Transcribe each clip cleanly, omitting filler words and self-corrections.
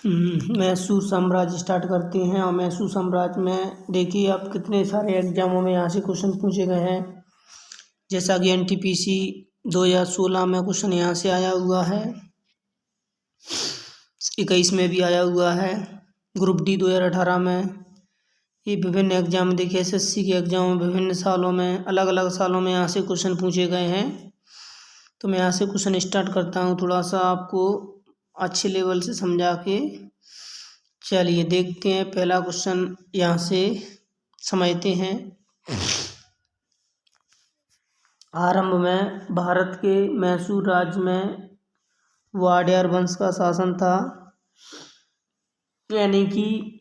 मैसूर साम्राज्य स्टार्ट करते हैं। और मैसूर साम्राज्य में देखिए आप कितने सारे एग्जामों में यहाँ से क्वेश्चन पूछे गए हैं। जैसा कि NTPC 2016 में क्वेश्चन यहाँ से आया हुआ है, 21 में भी आया हुआ है, ग्रुप D 2018 में। ये विभिन्न एग्जाम देखिए SSC के एग्जाम में विभिन्न सालों में, अलग अलग सालों में यहाँ से क्वेश्चन पूछे गए हैं। तो मैं यहाँ से क्वेश्चन स्टार्ट करता हूँ, थोड़ा सा आपको अच्छे लेवल से समझा के। चलिए देखते हैं, पहला क्वेश्चन यहाँ से समझते हैं। आरंभ में भारत के मैसूर राज्य में वाडियार वंश का शासन था। यानी कि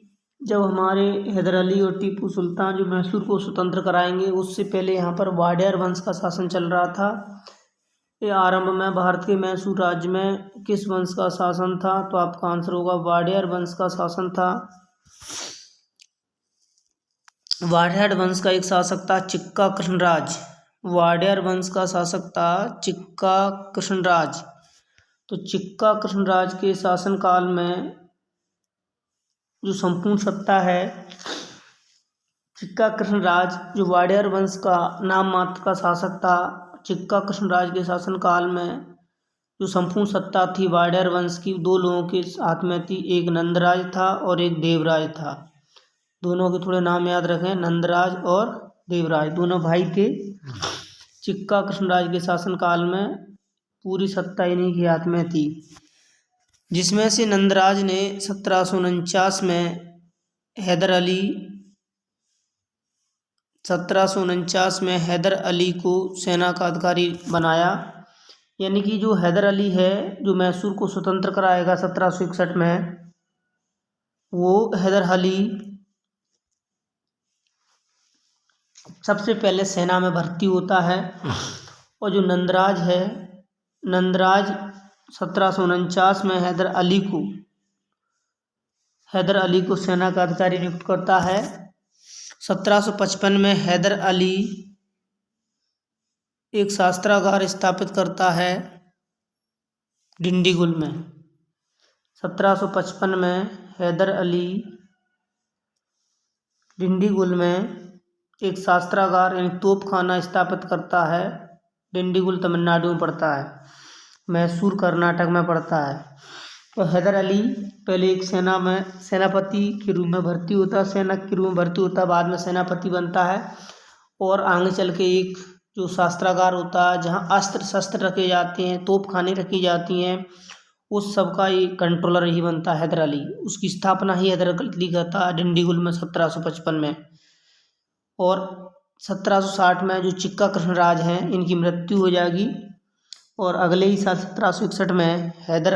जब हमारे हैदर अली और टीपू सुल्तान जो मैसूर को स्वतंत्र कराएंगे, उससे पहले यहाँ पर वाडियार वंश का शासन चल रहा था। ये आरंभ में भारत के मैसूर राज्य में किस वंश का शासन था? तो आपका आंसर होगा वाडियार वंश का शासन था। वाडियार वंश का एक शासक था चिक्का कृष्णराज। वाडियार वंश का शासक था चिक्का कृष्णराज। तो चिक्का कृष्णराज के शासनकाल में जो संपूर्ण सत्ता है, चिक्का कृष्णराज जो वाडियार वंश का नाम मात्र का शासक था, चिक्का कृष्णराज के शासनकाल में जो संपूर्ण सत्ता थी वाडियार वंश की, दो लोगों के हाथ में थी। एक नंदराज था और एक देवराज था। दोनों के थोड़े नाम याद रखें, नंदराज और देवराज, दोनों भाई थे। चिक्का कृष्णराज के शासनकाल में पूरी सत्ता इन्हीं के हाथ में थी, जिसमें से नंदराज ने 1749 में हैदर अली को सेना का अधिकारी बनाया। यानी कि जो हैदर अली है, जो मैसूर को स्वतंत्र कराएगा 1761 में, वो हैदर अली सबसे पहले सेना में भर्ती होता है। और जो नंदराज है, नंदराज 1749 में हैदर अली को सेना का अधिकारी नियुक्त करता है। 1755 में हैदर अली एक शास्त्रागार स्थापित करता है डिंडीगुल में। 1755 में हैदर अली डिंडीगुल में एक शास्त्रागार यानी तोपखाना स्थापित करता है। डिंडीगुल तमिलनाडु में पड़ता है, मैसूर कर्नाटक में पड़ता है। तो हैदर अली पहले एक सेनापति के रूप में भर्ती होता है, सैनिक के रूप में भर्ती होता है, बाद में सेनापति बनता है। और आगे चल के एक जो शास्त्रागार होता है, जहाँ अस्त्र शस्त्र रखे जाते हैं, तोपखाने रखी जाती हैं, उस सब का ये कंट्रोलर ही बनता है हैदर अली। उसकी स्थापना ही हैदर अली करता है डिंडीगुल में 1755 में। और 1760 में जो चिक्का कृष्णराज हैं, इनकी मृत्यु हो जाएगी। और अगले ही साल 1761 में हैदर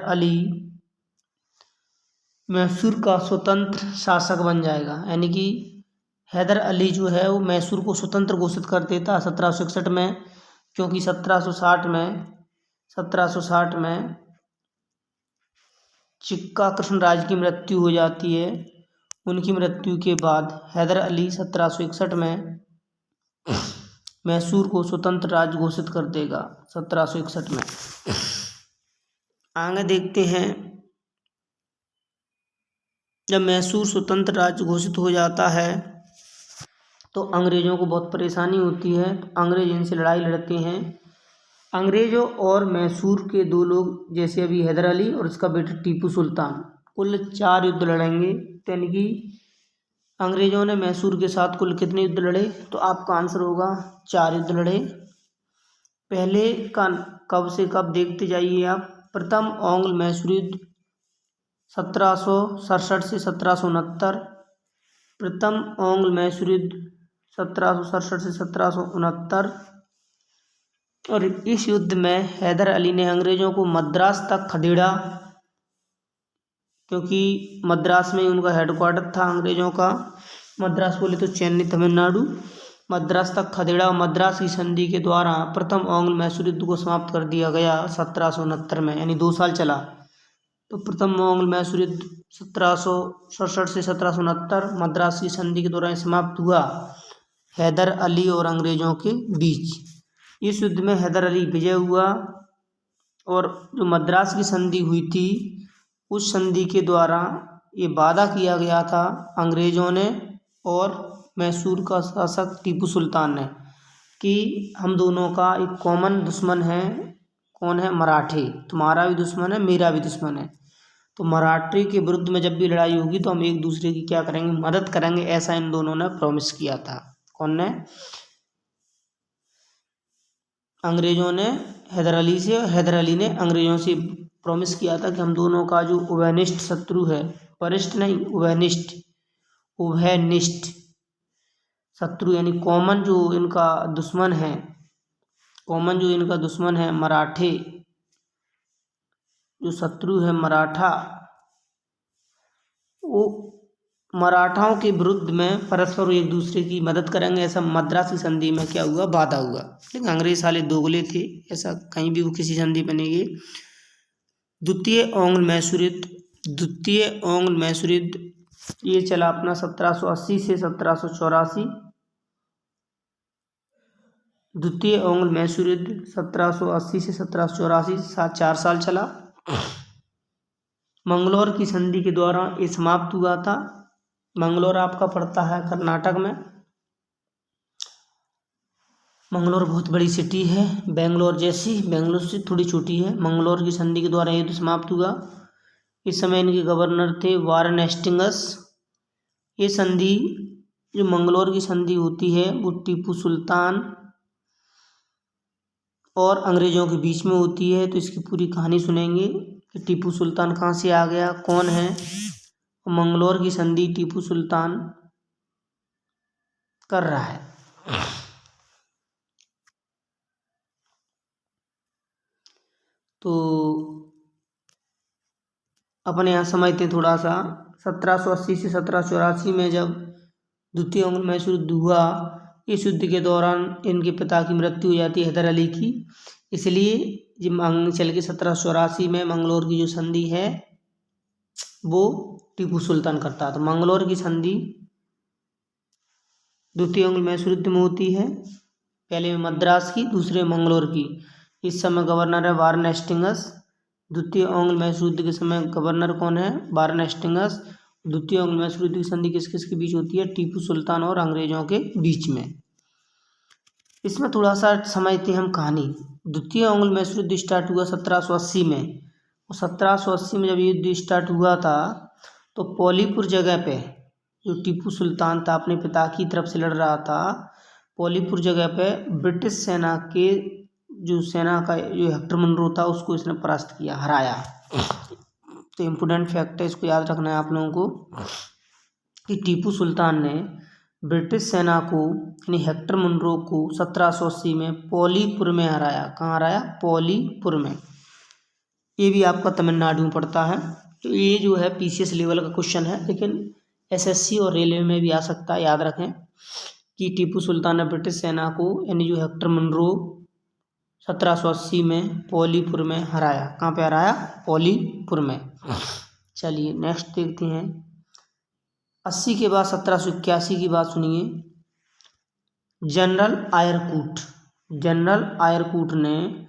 अली मैसूर का स्वतंत्र शासक बन जाएगा। यानी कि हैदर अली जो है वो मैसूर को स्वतंत्र घोषित कर देता है 1761 में, क्योंकि 1760 में चिक्का कृष्णराज की मृत्यु हो जाती है। उनकी मृत्यु के बाद हैदर अली 1761 में मैसूर को स्वतंत्र राज्य घोषित कर देगा 1761 में। आगे देखते हैं, जब मैसूर स्वतंत्र राज्य घोषित हो जाता है तो अंग्रेज़ों को बहुत परेशानी होती है। तो अंग्रेज इनसे लड़ाई लड़ते हैं। अंग्रेज़ों और मैसूर के दो लोग, जैसे अभी हैदर अली और उसका बेटा टीपू सुल्तान, कुल 4 युद्ध लड़ेंगे। यानी कि अंग्रेज़ों ने मैसूर के साथ कुल कितने युद्ध लड़े? तो आपका आंसर होगा 4 युद्ध लड़े। पहले का कब से कब देखते जाइए आप। प्रथम ओंग्ल मैसूर युद्ध 1767 से 1769। प्रथम ओंग्ल मैसूर युद्ध 1767 से 1769। और इस युद्ध में हैदर अली ने अंग्रेज़ों को मद्रास तक खदेड़ा, क्योंकि मद्रास में उनका हेडक्वार्टर था अंग्रेज़ों का। मद्रास बोले तो चेन्नई तमिलनाडु, मद्रास तक खदेड़ा। मद्रास की संधि के द्वारा प्रथम ओंग्ल मैसूर युद्ध को समाप्त कर दिया गया 1769 में, यानी 2 साल चला। तो प्रथम ओंग्ल मैसूर युद्ध 1767 से 1769 मद्रास की संधि के दौरान समाप्त हुआ हैदर अली और अंग्रेज़ों के बीच। इस युद्ध में हैदर अली विजय हुआ और जो मद्रास की संधि हुई थी उस संधि के द्वारा ये वादा किया गया था अंग्रेज़ों ने और मैसूर का शासक टीपू सुल्तान ने कि हम दोनों का एक कॉमन दुश्मन है। कौन है? मराठे। तुम्हारा भी दुश्मन है, मेरा भी दुश्मन है। तो मराठे के विरुद्ध में जब भी लड़ाई होगी तो हम एक दूसरे की क्या करेंगे? मदद करेंगे। ऐसा इन दोनों ने प्रॉमिस किया था। कौन ने? अंग्रेज़ों ने हैदर अली से, और हैदर अली ने अंग्रेज़ों से प्रॉमिस किया था कि हम दोनों का जो उभयनिष्ठ शत्रु है, वरिष्ठ नहीं, उभयनिष्ठ, उभयनिष्ठ शत्रु यानी कॉमन जो इनका दुश्मन है, कॉमन जो इनका दुश्मन है मराठे, जो शत्रु है मराठा, वो मराठाओं के विरुद्ध में परस्पर एक दूसरे की मदद करेंगे। ऐसा मद्रास की संधि में क्या हुआ? वादा हुआ। लेकिन अंग्रेज साले दोगले थे, ऐसा कहीं भी वो किसी संधि पे नहीं गए। द्वितीय ओंग्ल मैसूर युद्ध, द्वितीय ओंग्ल मैसूर युद्ध ये चला अपना 1780 से 1784। द्वितीय ओंग्ल मैसूर युद्ध 1780 से 1784 4 साल चला। मंगलौर की संधि के द्वारा ये समाप्त हुआ था। मंगलौर आपका पड़ता है कर्नाटक में। मंगलौर बहुत बड़ी सिटी है, बेंगलोर जैसी, बेंगलोर से थोड़ी छोटी है। मंगलौर की संधि के द्वारा युद्ध समाप्त हुआ। इस समय इनके गवर्नर थे वारेन हेस्टिंग्स। ये संधि जो मंगलौर की संधि होती है वो टीपू सुल्तान और अंग्रेज़ों के बीच में होती है। तो इसकी पूरी कहानी सुनेंगे कि टीपू सुल्तान कहाँ से आ गया, कौन है। मंगलौर की संधि टीपू सुल्तान कर रहा है। तो अपने यहाँ समझते हैं थोड़ा सा। 1780 से 1784 में जब द्वितीय ओंग्ल मैसूर युद्ध हुआ, इस युद्ध के दौरान इनके पिता की मृत्यु हो जाती है, हैदर अली की। इसलिए जब आगे चल के 1784 में मंगलौर की जो संधि है वो टीपू सुल्तान करता है। तो मंगलौर की संधि द्वितीय ओंग्ल मैसूर युद्ध में होती है, पहले में मद्रास की, दूसरे में मंगलौर की। इस समय गवर्नर है वारेन हेस्टिंग्स। द्वितीय ओंग्ल मैसूर युद्ध के समय गवर्नर कौन है? Warren Hastings. द्वितीय ओंग्ल मैसूर युद्ध की संधि किस किस के बीच होती है? टीपू सुल्तान और अंग्रेजों के बीच में। इसमें थोड़ा सा समझते हैं हम कहानी। द्वितीय ओंग्ल मैसूर युद्ध स्टार्ट हुआ 1780 में, और 1780 में जब युद्ध स्टार्ट हुआ था तो पौलीपुर जगह पे जो टीपू सुल्तान था अपने पिता की तरफ से लड़ रहा था, पौलीपुर जगह पे ब्रिटिश सेना के जो सेना का जो हेक्टर मनरो था उसको इसने परास्त किया, हराया। तो इम्पोर्टेंट फैक्ट है, इसको याद रखना है आप लोगों को कि टीपू सुल्तान ने ब्रिटिश सेना को यानी हेक्टर मनरो को 1780 में पौलीपुर में हराया। कहाँ हराया? पौलीपुर में। ये भी आपका तमिलनाडु में पड़ता है। तो ये जो है पीसीएस लेवल का क्वेश्चन है, लेकिन एसएससी और रेलवे में भी आ सकता है। याद रखें कि टीपू सुल्तान ने ब्रिटिश सेना को यानी जो हेक्टर मनरो 1780 में पौलीपुर में हराया। कहाँ पे हराया? पौलीपुर में। चलिए नेक्स्ट देखते हैं। 80 के बाद 1781 की बात सुनिए। जनरल आयरकूट ने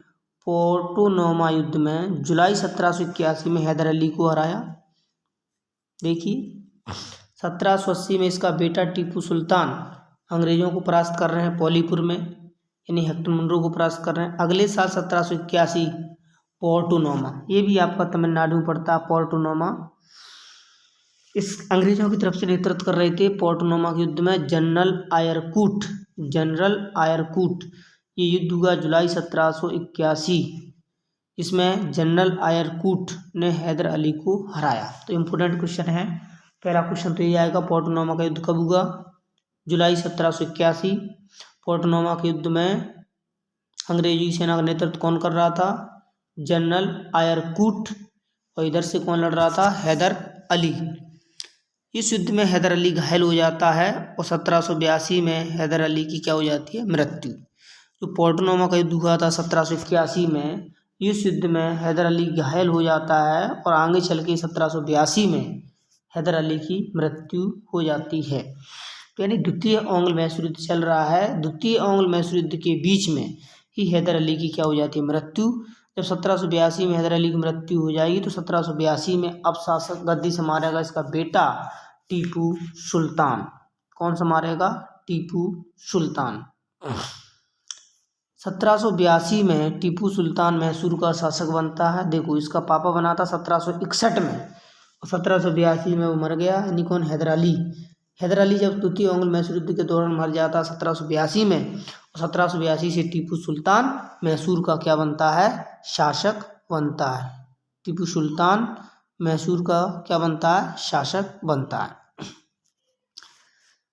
पोर्टोनोमा युद्ध में जुलाई 1781 में हैदर अली को हराया। देखिए 1780 में इसका बेटा टीपू सुल्तान अंग्रेजों को परास्त कर रहे हैं पौलीपुर में, यानी हेक्टर मनरो को परास्त कर रहे हैं। अगले साल 1781 पोर्टोनोमा, ये भी आपका तमिलनाडु में पड़ता है। पोर्टोनोमा इस अंग्रेजों की तरफ से नेतृत्व कर रहे थे पोर्टोनोमा के युद्ध में जनरल आयरकूट। ये युद्ध हुआ जुलाई 1781। इसमें जनरल आयरकूट ने हैदर अली को हराया। तो इम्पोर्टेंट क्वेश्चन है, पहला क्वेश्चन तो ये आएगा, पोर्टोनोमा का युद्ध कब हुआ? जुलाई 1781। पोर्टोनोमा के युद्ध में अंग्रेजी सेना का नेतृत्व कौन कर रहा था? General Eyre Coote. और इधर से कौन लड़ रहा था? हैदर अली। इस युद्ध में हैदर अली घायल हो जाता है और 1782 में हैदर अली की क्या हो जाती है? मृत्यु। जो पोर्टोनोमा का युद्ध हुआ था 1781 में, इस युद्ध में हैदर अली घायल हो जाता है और आगे चल के 1782 में हैदर अली की मृत्यु हो जाती है। यानी द्वितीय ओंग्ल मैसूर युद्ध चल रहा है, द्वितीय ओंग्ल मैसूर युद्ध के बीच में ही हैदर अली की क्या हो जाती है? मृत्यु। जब 1782 में हैदर अली की मृत्यु हो जाएगी तो 1782 में अब शासक गद्दी संभालेगा इसका बेटा टीपू सुल्तान। कौन संभालेगा? टीपू सुल्तान। 1782 में टीपू सुल्तान मैसूर का शासक बनता है। देखो, इसका पापा बना था 1761 में और 1782 में वो मर गया। यानी कौन? हैदर अली। हैदर अली जब द्वितीय अंग्ल मैसूर युद्ध के दौरान मर जाता है 1782 में, और 1782 से टीपू सुल्तान मैसूर का क्या बनता है? शासक बनता है। टीपू सुल्तान मैसूर का क्या बनता है? शासक बनता है।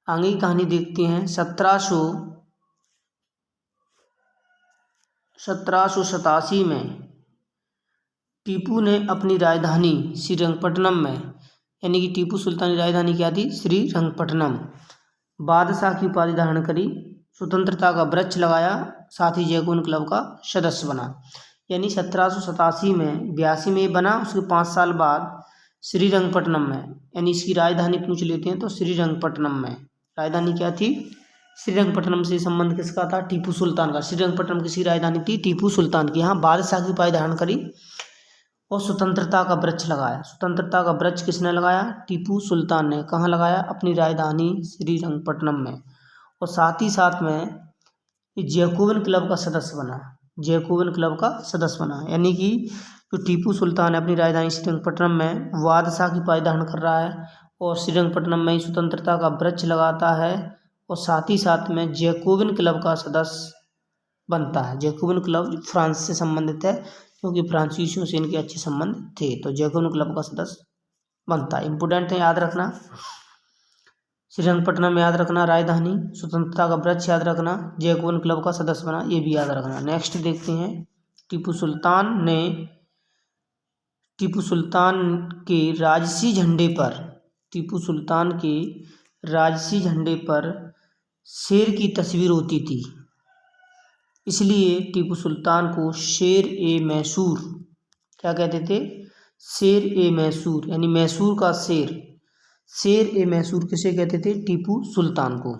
आगे की कहानी देखते हैं। 1787 में टीपू ने अपनी राजधानी श्रीरंगपट्टनम में, यानी कि टीपू सुल्तान की राजधानी क्या थी? श्रीरंगपट्टनम, बादशाह की उपाधि धारण करी, स्वतंत्रता का वृक्ष लगाया, साथ ही जैकोन क्लब का सदस्य बना। यानी 1787 में 82 में बना, उसके 5 साल बाद श्रीरंगपट्टनम में, यानी इसकी राजधानी पूछ लेते हैं तो श्रीरंगपट्टनम में राजधानी क्या थी? श्रीरंगपट्टनम से संबंध किसका था? टीपू सुल्तान का। श्रीरंगपट्टनम किसकी राजधानी थी? टीपू सुल्तान की। यहाँ बादशाह की उपाधि धारण करी और स्वतंत्रता का वृक्ष लगाया। स्वतंत्रता का वृक्ष किसने लगाया? टीपू सुल्तान ने। कहाँ लगाया? अपनी राजधानी श्रीरंगपट्टनम में। और साथ ही साथ में जैकोबिन क्लब का सदस्य बना। जैकोबिन क्लब का सदस्य बना, यानी कि जो टीपू सुल्तान है अपनी राजधानी श्रीरंगपट्टनम में बादशाह की उपाधि धारण कर रहा है और श्रीरंगपट्टनम में ही स्वतंत्रता का वृक्ष लगाता है और साथ ही साथ में जैकोबिन क्लब का सदस्य बनता है। जैकोबिन क्लब फ्रांस से संबंधित है क्योंकि फ्रांसीसियों से इनके अच्छे संबंध थे, तो जैकोबिन क्लब का सदस्य बनता है। इंपोर्टेंट है, याद रखना। श्रीरंगपट्टनम में याद रखना राजधानी, स्वतंत्रता का वृक्ष याद रखना, जैकोबिन क्लब का सदस्य बना, ये भी याद रखना। नेक्स्ट देखते हैं। टीपू सुल्तान के राजसी झंडे पर शेर की तस्वीर होती थी, इसलिए टीपू सुल्तान को शेर ए मैसूर क्या कहते थे? शेर ए मैसूर, यानी मैसूर का शेर। शेर ए मैसूर किसे कहते थे? टीपू सुल्तान को।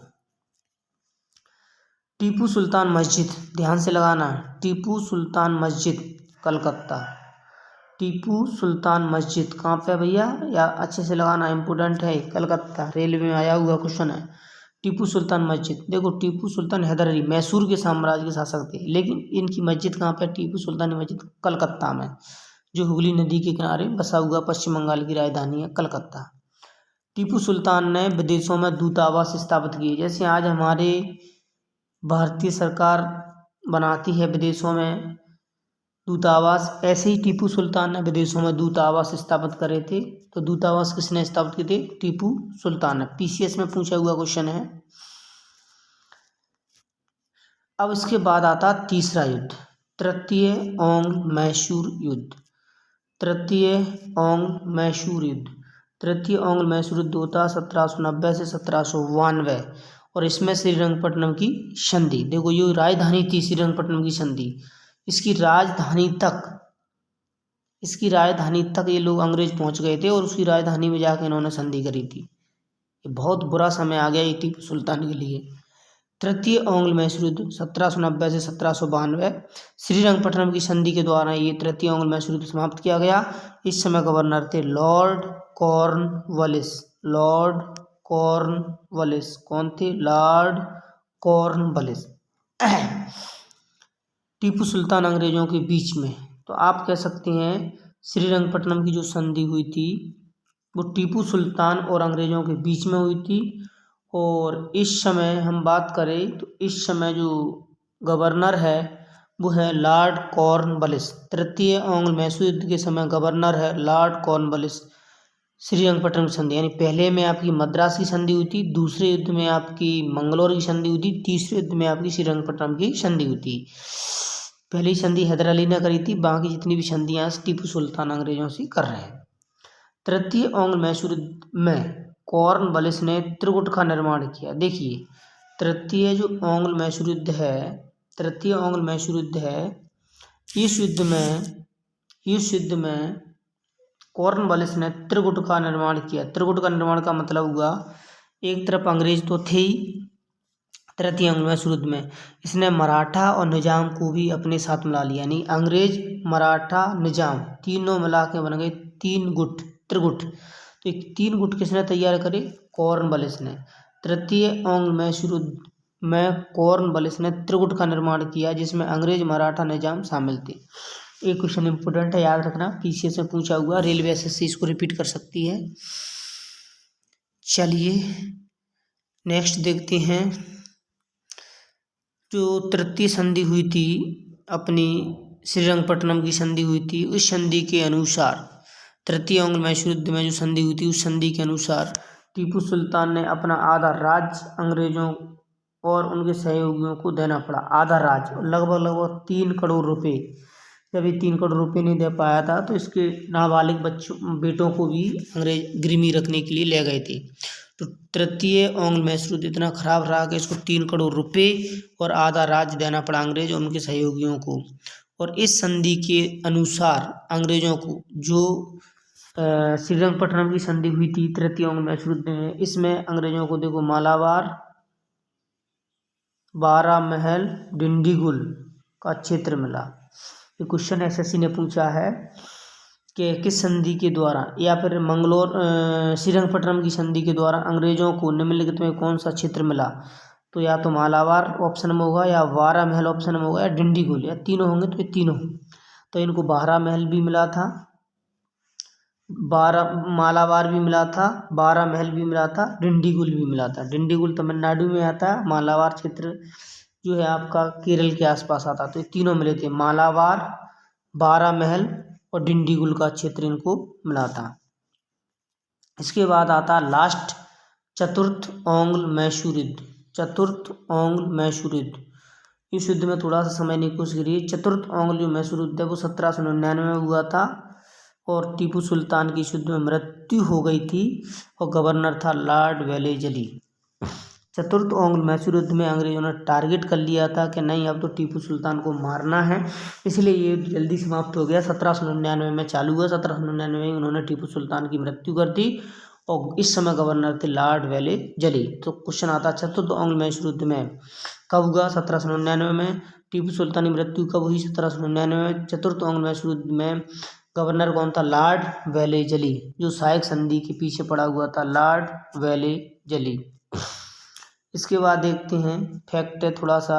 टीपू सुल्तान मस्जिद, ध्यान से लगाना, टीपू सुल्तान मस्जिद कलकत्ता। टीपू सुल्तान मस्जिद कहाँ पे भैया? या अच्छे से लगाना, इम्पोर्टेंट है, कलकत्ता, रेलवे में आया हुआ क्वेश्चन है। टीपू सुल्तान मस्जिद। देखो, टीपू सुल्तान हैदर अली मैसूर के साम्राज्य के शासक थे, लेकिन इनकी मस्जिद कहाँ पे? टीपू सुल्तान की मस्जिद कलकत्ता में, जो हुगली नदी के किनारे बसा हुआ पश्चिम बंगाल की राजधानी है कलकत्ता। टीपू सुल्तान ने विदेशों में दूतावास स्थापित किए। जैसे आज हमारे भारतीय सरकार बनाती है विदेशों में दूतावास, ऐसे ही टीपू सुल्तान ने विदेशों में दूतावास स्थापित करे थे। तो दूतावास किसने स्थापित किए थे? टीपू सुल्तान ने। पीसीएस में पूछा हुआ क्वेश्चन है। अब इसके बाद आता तीसरा युद्ध, तृतीय ओंग मैसूर युद्ध। तृतीय ओंग मैसूर युद्ध होता 1790 से 1792 और इसमें श्रीरंगपट्टनम की संधि। देखो, ये राजधानी थी श्रीरंगपट्टनम की संधि। इसकी राजधानी तक ये लोग अंग्रेज पहुंच गए थे और उसकी राजधानी में जाकर इन्होंने संधि करी थी। ये बहुत बुरा समय आ गया टीपू सुल्तान के लिए। तृतीय ओंग मैसूर युद्ध 1790 से 1792, श्रीरंगपट्टनम की संधि के द्वारा ये तृतीय ओंग मैसूर युद्ध समाप्त किया गया। इस समय गवर्नर थे लॉर्ड कॉर्नवालिस। कौन थे? Lord Cornwallis. टीपू सुल्तान अंग्रेजों के बीच में, तो आप कह सकते हैं श्रीरंगपट्टनम की जो संधि हुई थी वो टीपू सुल्तान और अंग्रेजों के बीच में हुई थी। और इस समय हम बात करें तो इस समय जो गवर्नर है वो है लॉर्ड कॉर्नवालिस। तृतीय ओंग मैसूर युद्ध के समय गवर्नर है लॉर्ड कॉर्नवालिस। श्रीरंगपट्टनम की संधि, यानी पहले में आपकी मद्रास की संधि हुई थी, दूसरे युद्ध में आपकी मंगलौर की संधि हुई थी, तीसरे युद्ध में आपकी श्रीरंगपट्टनम की संधि हुई थी। पहली संधि हैदर अली ने करी थी, बाकी जितनी भी संधियाँ टीपू सुल्तान अंग्रेजों से कर रहे हैं। तृतीय ओंग मैसूर युद्ध में कॉर्नवालिस ने त्रिकूट का निर्माण किया। देखिए, तृतीय ओंग मैसूर युद्ध है, इस युद्ध में कॉर्नवालिस ने त्रिकूट का निर्माण किया। त्रिकूट का निर्माण का मतलब हुआ, एक तरफ अंग्रेज तो थे ही, तृतीय अंग्ल मैसूर युद्ध में इसने मराठा और निजाम को भी अपने साथ मिला लिया, यानी अंग्रेज, मराठा, निजाम तीनों मिला के बन गए 3 गुट, त्रिगुट। तो 3 गुट किसने तैयार करे? कॉर्नवालिस ने। तृतीय अंग्ल मैसूर युद्ध में कॉर्नवालिस ने त्रिगुट का निर्माण किया, जिसमें अंग्रेज, मराठा, निजाम शामिल थे। एक क्वेश्चन इंपोर्टेंट है, याद रखना, पीसीएस से पूछा हुआ, रेलवे एसएससी इसको रिपीट कर सकती है। चलिए नेक्स्ट देखते हैं। जो तृतीय संधि हुई थी अपनी, श्रीरंगपट्टनम की संधि हुई थी, उस संधि के अनुसार, तृतीय अंग्ल मैसूर युद्ध में जो संधि हुई थी उस संधि के अनुसार टीपू सुल्तान ने अपना आधा राज्य अंग्रेजों और उनके सहयोगियों को देना पड़ा। आधा राज्य, लगभग 3 करोड़ रुपए। जब ये 3 करोड़ रुपए नहीं दे पाया था तो इसके नाबालिग बच्चों, बेटों को भी अंग्रेज गिरवी रखने के लिए ले गए थे। तो तृतीय अंग्ल मैसूर युद्ध इतना खराब रहा कि इसको 3 करोड़ रुपए और आधा राज्य देना पड़ा अंग्रेज और उनके सहयोगियों को। और इस संधि के अनुसार अंग्रेजों को, जो श्रीरंगपट्टनम की संधि हुई थी तृतीय अंग्ल मैसूर युद्ध में, इसमें अंग्रेजों को देखो मालाबार, बारह महल, डिंडीगुल का क्षेत्र मिला। ये क्वेश्चन एसएससी ने पूछा है कि किस संधि के द्वारा, या फिर मंगलोर, श्रीरंगपट्टनम की संधि के द्वारा अंग्रेजों को निम्नलिखित में कौन सा क्षेत्र मिला? तो या तो मालाबार ऑप्शन में होगा, या बारह महल ऑप्शन में होगा, या डिंडीगुल, या तीनों होंगे। तो ये तीनों, तो इनको बारह महल भी मिला था, मालाबार भी मिला था, बारह महल भी मिला था, डिंडीगुल भी मिला था। डिंडीगुल तमिलनाडु में आता है, मालाबार क्षेत्र जो है आपका केरल के आसपास आता। तो ये तीनों मिले थे, मालाबार, बारह महल और डिंडीगुल का क्षेत्र इनको मिला था। इसके बाद आता लास्ट चतुर्थ अंग्ल मैसूर युद्ध। चतुर्थ अंग्ल मैसूर युद्ध, इस युद्ध में थोड़ा सा समय नहीं कोशिश करिए। चतुर्थ अंग्ल जो मैसूर युद्ध है वो 1799 में हुआ था और टीपू सुल्तान की इस युद्ध में मृत्यु हो गई थी और गवर्नर था लॉर्ड वेलेजली। चतुर्थ अंग्ल मैसूर युद्ध में अंग्रेजों ने टारगेट कर लिया था कि नहीं, अब तो टीपू सुल्तान को मारना है, इसलिए ये जल्दी समाप्त हो गया। 1799 में चालू हुआ, 1799 में उन्होंने टीपू सुल्तान की मृत्यु कर दी और इस समय गवर्नर थे लॉर्ड वेलेजली। तो क्वेश्चन आता है चतुर्थ अंग्ल मैसूर युद्ध में कब हुआ? 1799 में। टीपू सुल्तान की मृत्यु कब हुई? 1799 में। चतुर्थ अंग्ल मैसूर युद्ध में गवर्नर कौन था? लॉर्ड वेलेजली, जो सहायक संधि के पीछे पड़ा हुआ था, लॉर्ड वेलेजली। इसके बाद देखते हैं, फैक्ट है थोड़ा सा,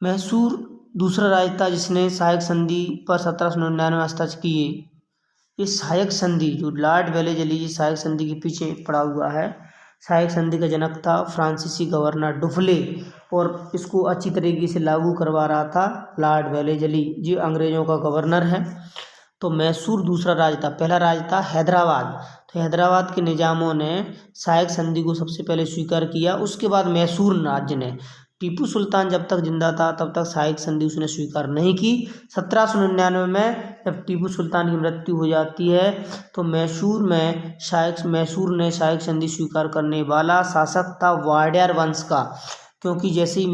मैसूर दूसरा राज्य था जिसने सहायक संधि पर 1799 में हस्ताक्षर किए। ये सहायक संधि जो लॉर्ड वेलेजली जी सहायक संधि के पीछे पड़ा हुआ है, सहायक संधि का जनक था फ्रांसीसी गवर्नर डुफले और इसको अच्छी तरीके से लागू करवा रहा था लॉर्ड वेलेजली जी, अंग्रेजों का गवर्नर है। तो मैसूर दूसरा राज्य था, पहला राज्य था हैदराबाद। तो हैदराबाद के निजामों ने सहायक संधि को सबसे पहले स्वीकार किया, उसके बाद मैसूर राज्य ने। टीपू सुल्तान जब तक जिंदा था तब तक सहायक संधि उसने स्वीकार नहीं की। 1799 में जब टीपू सुल्तान की मृत्यु हो जाती है तो मैसूर ने सहायक संधि स्वीकार करने वाला शासक था वाडियार वंश का, क्योंकि जैसे ही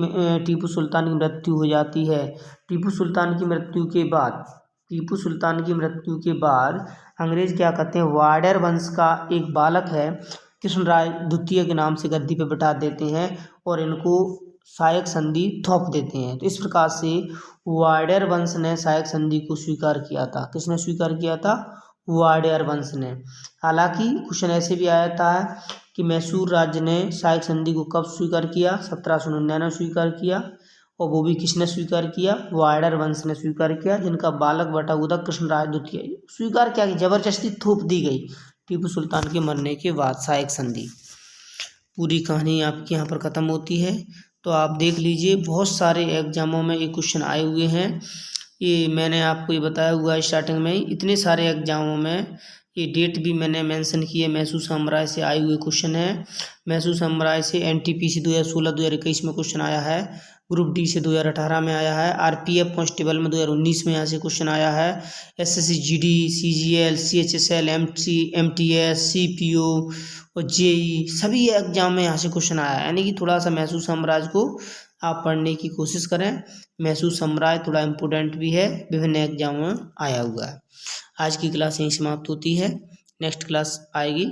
टीपू सुल्तान की मृत्यु हो जाती है, टीपू सुल्तान की मृत्यु के बाद अंग्रेज क्या करते हैं, वाडियार वंश का एक बालक है कृष्णराय द्वितीय के नाम से गद्दी पे बिठा देते हैं और इनको सहायक संधि थोप देते हैं। तो इस प्रकार से वाडियार वंश ने सहायक संधि को स्वीकार किया था। किसने स्वीकार किया था? वाडियार वंश ने। हालांकि क्वेश्चन ऐसे भी आया था कि मैसूर राज्य ने सहायक संधि को कब स्वीकार किया? 1799 स्वीकार किया, और वो भी किसने स्वीकार किया? वाडियार वंश ने स्वीकार किया, जिनका बालक बटा हुआ था कृष्णराय द्वितीय। स्वीकार क्या, जबरदस्ती थोप दी गई टीपू सुल्तान के मरने के बाद सहायक संधि। पूरी कहानी आपकी यहाँ पर ख़त्म होती है। तो आप देख लीजिए, बहुत सारे एग्जामों में ये क्वेश्चन आए हुए हैं। ये मैंने आपको ये बताया हुआ है स्टार्टिंग में ही, इतने सारे एग्जामों में ये डेट भी मैंने मेंशन की है। मैसूर साम्राज्य से आए हुए क्वेश्चन है। मैसूर साम्राज्य से एनटीपीसी 2016-2021 में क्वेश्चन आया है, ग्रुप डी से 2018 में आया है, आरपीएफ कांस्टेबल में 2019 में यहाँ से क्वेश्चन आया है, SSC GD, CGL, CHSL, MTS, CPO और जेई सभी एग्जाम में यहाँ से क्वेश्चन आया है। यानी कि थोड़ा सा मैसूर साम्राज्य को आप पढ़ने की कोशिश करें। मैसूर साम्राज्य थोड़ा इम्पोर्टेंट भी है, विभिन्न एग्जामों में आया हुआ है। आज की क्लास यहीं समाप्त होती है, नेक्स्ट क्लास आएगी।